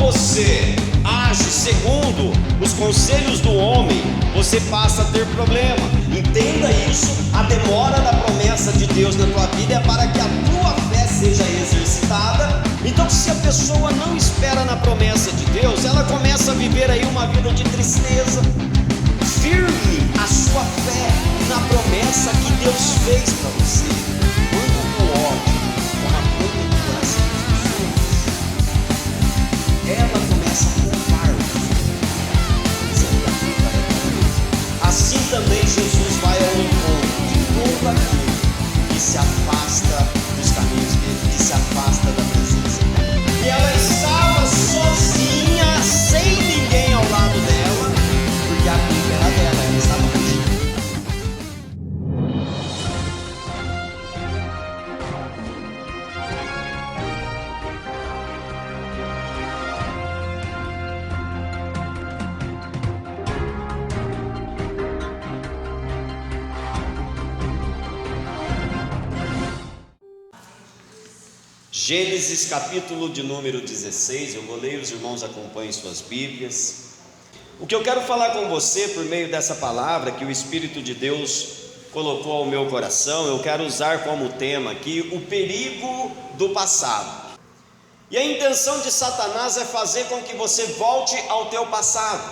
você age segundo os conselhos do homem, você passa a ter problema. Entenda isso, a demora da promessa de Deus na tua vida é para que a tua fé seja exercitada. Então, se a pessoa não espera na promessa de Deus, ela começa a viver aí uma vida de tristeza. Firme a sua fé na promessa que Deus fez para você. Quando o ódio toma conta do coração das pessoas, ela começa a culpar o assim também Jesus vai ao encontro de todo aquele que se afasta dos caminhos dele, que se afasta da presença dele. E ela estava sozinha, sem ninguém ao lado dela, porque a culpa era dela, ela estava fugindo. Gênesis capítulo de número 16, eu vou ler, os irmãos acompanhem suas Bíblias. O que eu quero falar com você por meio dessa palavra que o Espírito de Deus colocou ao meu coração, eu quero usar como tema aqui o perigo do passado. E a intenção de Satanás é fazer com que você volte ao teu passado,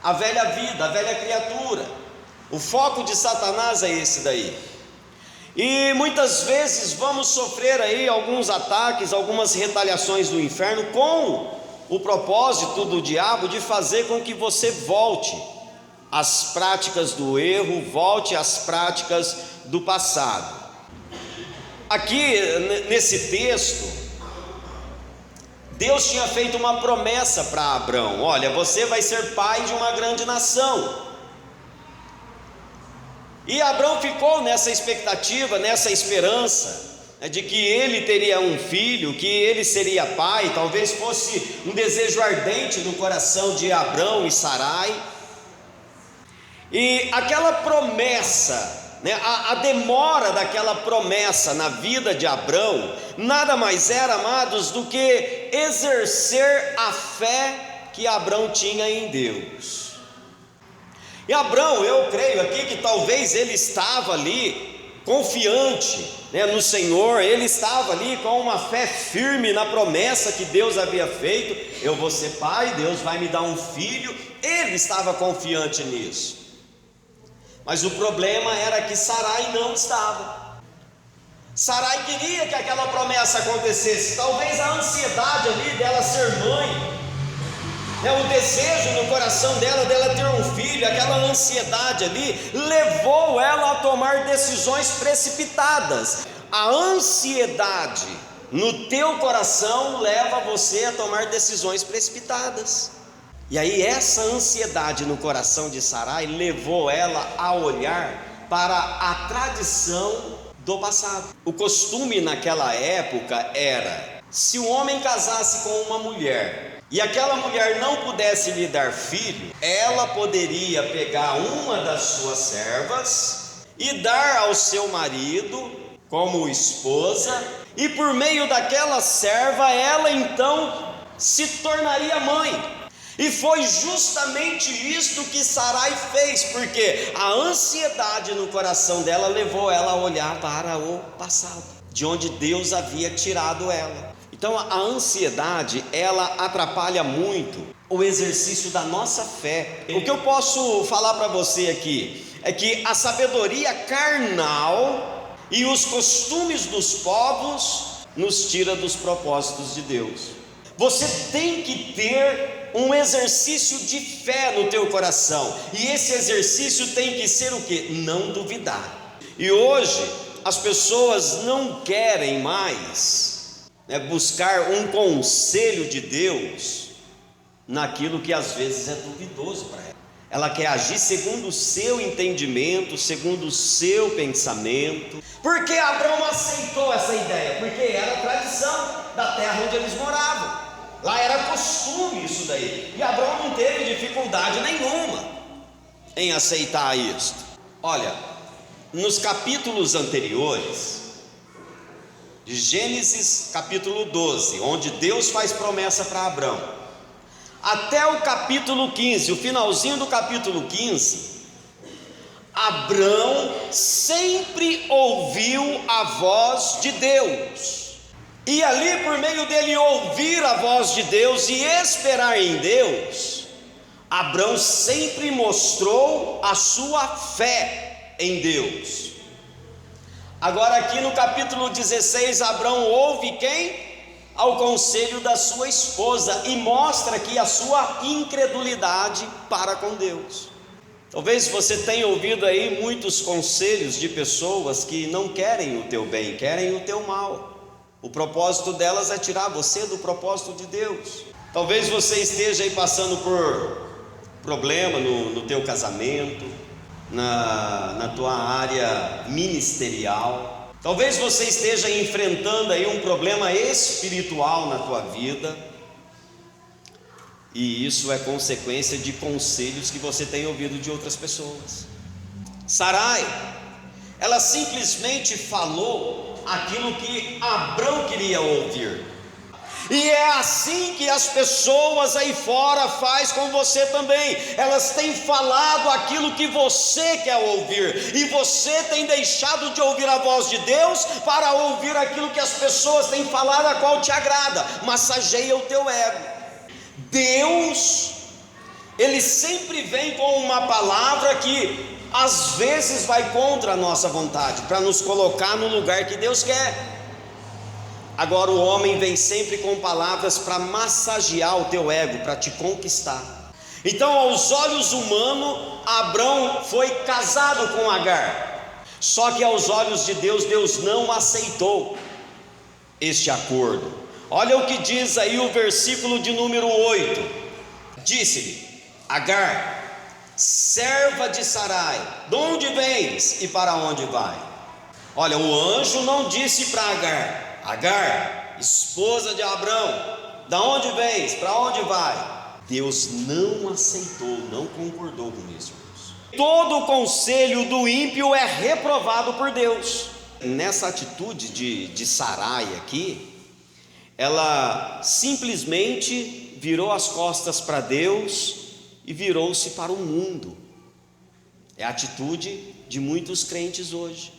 a velha vida, a velha criatura. O foco de Satanás é esse daí. E muitas vezes vamos sofrer aí alguns ataques, algumas retaliações do inferno com o propósito do diabo de fazer com que você volte às práticas do erro, volte às práticas do passado. Aqui nesse texto, Deus tinha feito uma promessa para Abrão: olha, você vai ser pai de uma grande nação. E Abrão ficou nessa expectativa, nessa esperança, de que ele teria um filho, que ele seria pai. Talvez fosse um desejo ardente no coração de Abrão e Sarai. E aquela promessa, a demora daquela promessa na vida de Abrão, nada mais era, amados, do que exercer a fé que Abrão tinha em Deus. E Abrão, eu creio aqui que talvez ele estava ali confiante no Senhor, ele estava ali com uma fé firme na promessa que Deus havia feito: eu vou ser pai, Deus vai me dar um filho. Ele estava confiante nisso. Mas o problema era que Sarai não estava. Sarai queria que aquela promessa acontecesse. Talvez a ansiedade ali dela ser mãe, o desejo no coração dela ter um filho, aquela ansiedade ali, levou ela a tomar decisões precipitadas. A ansiedade no teu coração leva você a tomar decisões precipitadas. E aí essa ansiedade no coração de Sarai levou ela a olhar para a tradição do passado. O costume naquela época era: se o homem casasse com uma mulher e aquela mulher não pudesse lhe dar filho, ela poderia pegar uma das suas servas e dar ao seu marido como esposa, e por meio daquela serva ela então se tornaria mãe. E foi justamente isto que Sarai fez, porque a ansiedade no coração dela levou ela a olhar para o passado, de onde Deus havia tirado ela. Então a ansiedade, ela atrapalha muito o exercício da nossa fé. O que eu posso falar para você aqui é que a sabedoria carnal e os costumes dos povos nos tira dos propósitos de Deus. Você tem que ter um exercício de fé no teu coração, e esse exercício tem que ser o quê? Não duvidar. E hoje as pessoas não querem mais buscar um conselho de Deus naquilo que às vezes é duvidoso para ela. Ela quer agir segundo o seu entendimento, segundo o seu pensamento. Por que Abrão aceitou essa ideia? Porque era a tradição da terra onde eles moravam. Lá era costume isso daí. E Abrão não teve dificuldade nenhuma em aceitar isso. Olha, nos capítulos anteriores, de Gênesis capítulo 12, onde Deus faz promessa para Abrão: até o capítulo 15, o finalzinho do capítulo 15, Abrão sempre ouviu a voz de Deus, e ali, por meio dele ouvir a voz de Deus e esperar em Deus, Abrão sempre mostrou a sua fé em Deus. Agora aqui no capítulo 16, Abrão ouve quem? Ao conselho da sua esposa, e mostra aqui a sua incredulidade para com Deus. Talvez você tenha ouvido aí muitos conselhos de pessoas que não querem o teu bem, querem o teu mal. O propósito delas é tirar você do propósito de Deus. Talvez você esteja aí passando por problema no teu casamento, na tua área ministerial. Talvez você esteja enfrentando aí um problema espiritual na tua vida, e isso é consequência de conselhos que você tem ouvido de outras pessoas. Sarai, ela simplesmente falou aquilo que Abrão queria ouvir. E é assim que as pessoas aí fora faz com você também. Elas têm falado aquilo que você quer ouvir, e você tem deixado de ouvir a voz de Deus para ouvir aquilo que as pessoas têm falado, a qual te agrada, massageia o teu ego. Deus, Ele sempre vem com uma palavra que às vezes vai contra a nossa vontade, para nos colocar no lugar que Deus quer. Agora o homem vem sempre com palavras para massagear o teu ego, para te conquistar. Então, aos olhos humanos, Abrão foi casado com Agar, só que aos olhos de Deus, Deus não aceitou este acordo. Olha o que diz aí o versículo de número 8: disse-lhe Agar, serva de Sarai, de onde vens e para onde vai? Olha, o anjo não disse para Agar: Agar, esposa de Abrão, da onde vens, para onde vai? Deus não aceitou, não concordou com isso. Todo o conselho do ímpio é reprovado por Deus. Nessa atitude de Sarai aqui, ela simplesmente virou as costas para Deus e virou-se para o mundo. É a atitude de muitos crentes hoje.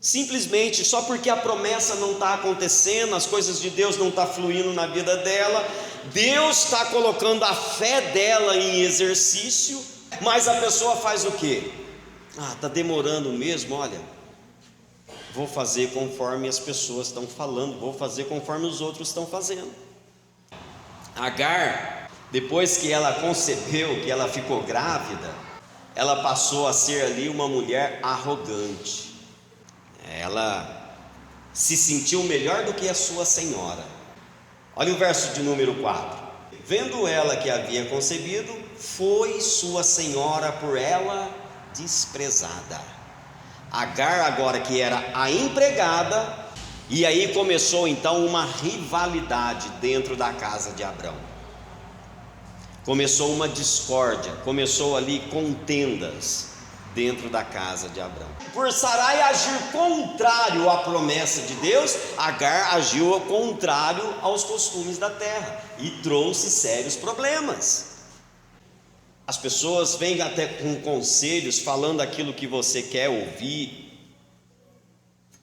Simplesmente só porque a promessa não está acontecendo, as coisas de Deus não estão fluindo na vida dela, Deus está colocando a fé dela em exercício, mas a pessoa faz o quê? Está demorando mesmo, olha, vou fazer conforme as pessoas estão falando, vou fazer conforme os outros estão fazendo. Agar, depois que ela concebeu, que ela ficou grávida, ela passou a ser ali uma mulher arrogante. Ela se sentiu melhor do que a sua senhora. Olha o verso de número 4: vendo ela que havia concebido, foi sua senhora por ela desprezada. Agar, agora que era a empregada, e aí começou então uma rivalidade dentro da casa de Abrão. Começou uma discórdia, começou ali contendas dentro da casa de Abrão. Por Sarai agir contrário à promessa de Deus, Agar agiu ao contrário aos costumes da terra e trouxe sérios problemas. As pessoas vêm até com conselhos, falando aquilo que você quer ouvir,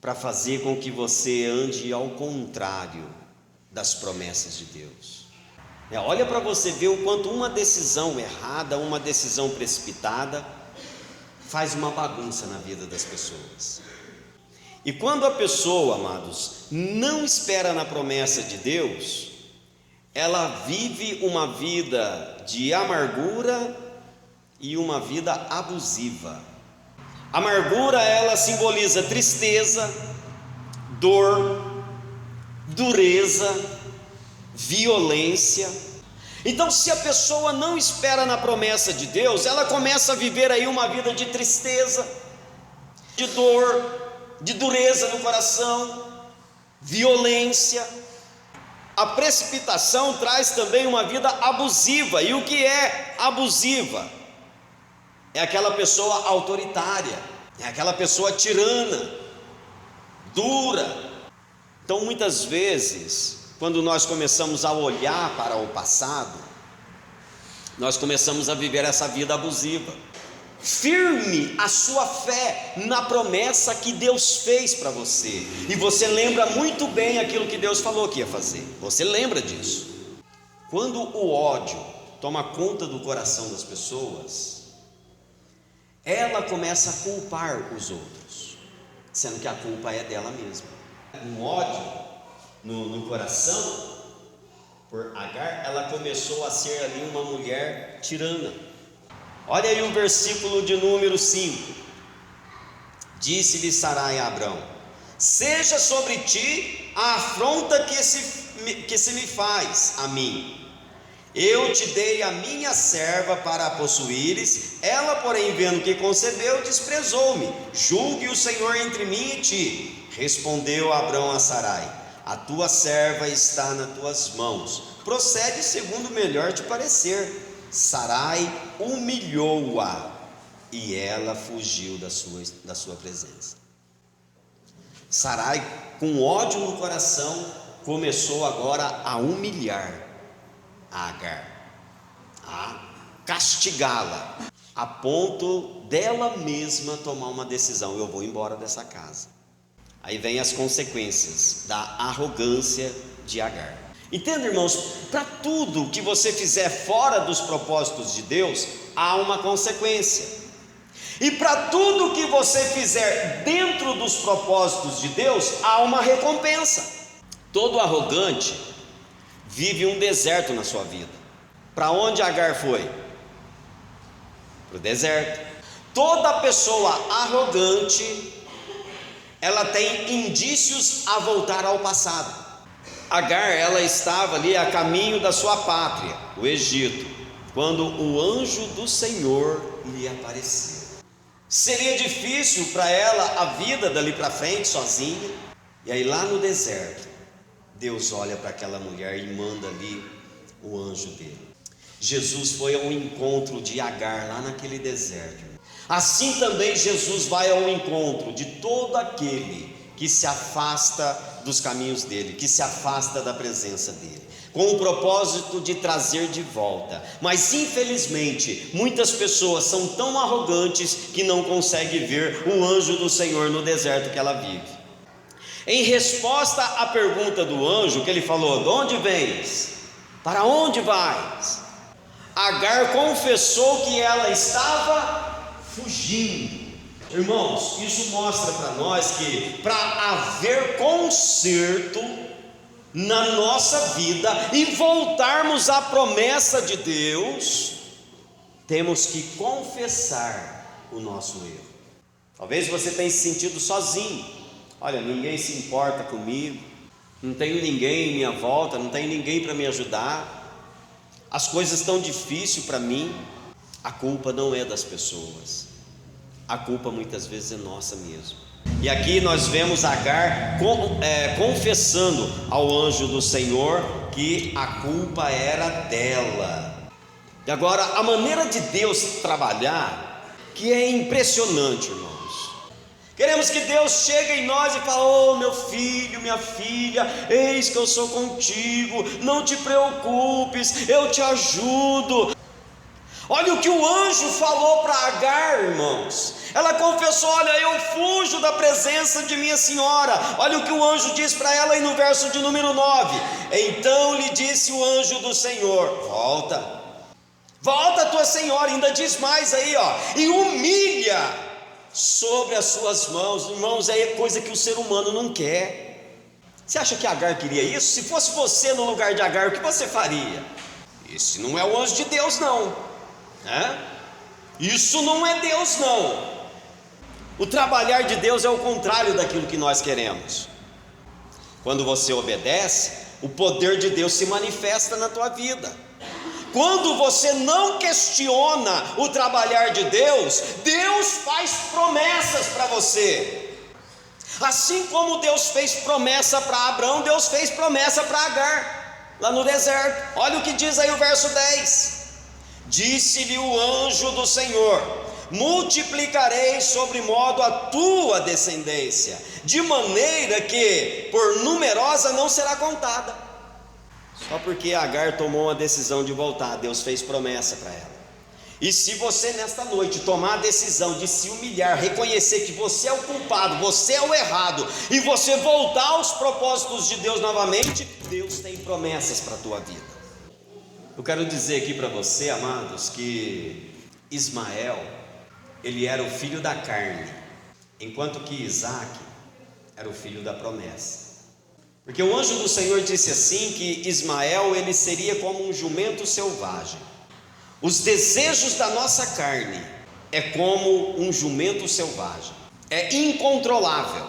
para fazer com que você ande ao contrário das promessas de Deus. Olha para você ver o quanto uma decisão errada, uma decisão precipitada, faz uma bagunça na vida das pessoas. E quando a pessoa, amados, não espera na promessa de Deus, ela vive uma vida de amargura e uma vida abusiva. Amargura, ela simboliza tristeza, dor, dureza, violência. Então, se a pessoa não espera na promessa de Deus, ela começa a viver aí uma vida de tristeza, de dor, de dureza no coração, violência. A precipitação traz também uma vida abusiva. E o que é abusiva? É aquela pessoa autoritária, é aquela pessoa tirana, dura. Então, muitas vezes, quando nós começamos a olhar para o passado, nós começamos a viver essa vida abusiva. Firme a sua fé na promessa que Deus fez para você, e você lembra muito bem aquilo que Deus falou que ia fazer, você lembra disso. Quando o ódio toma conta do coração das pessoas, ela começa a culpar os outros, sendo que a culpa é dela mesma. Um ódio no coração por Agar, ela começou a ser ali uma mulher tirana. Olha aí o versículo de número 5. Disse-lhe Sarai a Abrão: seja sobre ti a afronta que se me faz a mim. Eu te dei a minha serva para a possuíres, ela porém vendo que concebeu, desprezou-me. Julgue o Senhor entre mim e ti. Respondeu Abrão a Sarai: a tua serva está nas tuas mãos, procede segundo melhor te parecer. Sarai humilhou-a e ela fugiu da sua presença. Sarai, com ódio no coração, começou agora a humilhar a Agar, a castigá-la, a ponto dela mesma tomar uma decisão: eu vou embora dessa casa. Aí vem as consequências da arrogância de Agar. Entenda, irmãos, para tudo que você fizer fora dos propósitos de Deus, há uma consequência. E para tudo que você fizer dentro dos propósitos de Deus, há uma recompensa. Todo arrogante vive um deserto na sua vida. Para onde Agar foi? Para o deserto. Toda pessoa arrogante, ela tem indícios a voltar ao passado. Agar, ela estava ali a caminho da sua pátria, o Egito, quando o anjo do Senhor lhe apareceu. Seria difícil para ela a vida dali para frente sozinha. E aí lá no deserto, Deus olha para aquela mulher e manda ali o anjo dele. Jesus foi ao encontro de Agar lá naquele deserto. Assim também Jesus vai ao encontro de todo aquele que se afasta dos caminhos dele, que se afasta da presença dele, com o propósito de trazer de volta. Mas infelizmente muitas pessoas são tão arrogantes que não conseguem ver o anjo do Senhor no deserto que ela vive. Em resposta à pergunta do anjo, que ele falou: de onde vens? Para onde vais? Agar confessou que ela estava fugindo. Irmãos, isso mostra para nós que para haver conserto na nossa vida e voltarmos à promessa de Deus, temos que confessar o nosso erro. Talvez você tenha se sentido sozinho. Olha, ninguém se importa comigo, não tenho ninguém em minha volta, não tenho ninguém para me ajudar, as coisas estão difíceis para mim. A culpa não é das pessoas, a culpa muitas vezes é nossa mesmo. E aqui nós vemos Agar confessando ao anjo do Senhor que a culpa era dela. E agora a maneira de Deus trabalhar, que é impressionante, irmãos. Queremos que Deus chegue em nós e fale: oh meu filho, minha filha, eis que eu sou contigo, não te preocupes, eu te ajudo. Olha o que o anjo falou para Agar, irmãos. Ela confessou: olha, eu fujo da presença de minha senhora. Olha o que o anjo diz para ela aí no verso de número 9. Então lhe disse o anjo do Senhor: volta a tua senhora. Ainda diz mais aí, e humilha sobre as suas mãos. Irmãos, é coisa que o ser humano não quer. Você acha que Agar queria isso? Se fosse você no lugar de Agar, o que você faria? Esse não é o anjo de Deus, não. Isso não é Deus, não. O trabalhar de Deus é o contrário daquilo que nós queremos. Quando você obedece, o poder de Deus se manifesta na tua vida. Quando você não questiona o trabalhar de Deus, Deus faz promessas para você. Assim como Deus fez promessa para Abrão, Deus fez promessa para Agar, lá no deserto. Olha o que diz aí o verso 10. Disse-lhe o anjo do Senhor: multiplicarei sobre modo a tua descendência, de maneira que por numerosa não será contada. Só porque Agar tomou uma decisão de voltar, Deus fez promessa para ela. E se você nesta noite tomar a decisão de se humilhar, reconhecer que você é o culpado, você é o errado, e você voltar aos propósitos de Deus novamente, Deus tem promessas para a tua vida. Eu quero dizer aqui para você, amados, que Ismael, ele era o filho da carne, enquanto que Isaac era o filho da promessa. Porque o anjo do Senhor disse assim, que Ismael, ele seria como um jumento selvagem. Os desejos da nossa carne é como um jumento selvagem, é incontrolável,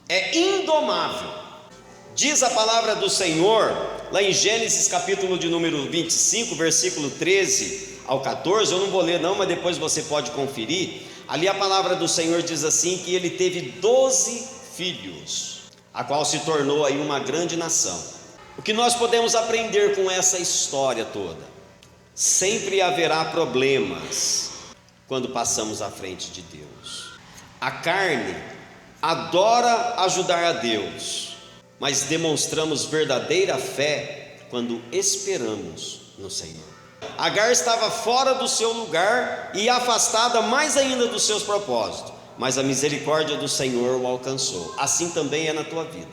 é indomável. Diz a palavra do Senhor, lá em Gênesis capítulo de número 25, versículo 13 ao 14, eu não vou ler não, mas depois você pode conferir. Ali a palavra do Senhor diz assim, que ele teve 12 filhos, a qual se tornou aí uma grande nação. O que nós podemos aprender com essa história toda? Sempre haverá problemas quando passamos à frente de Deus. A carne adora ajudar a Deus, mas demonstramos verdadeira fé quando esperamos no Senhor. Agar estava fora do seu lugar e afastada mais ainda dos seus propósitos, mas a misericórdia do Senhor o alcançou. Assim também é na tua vida.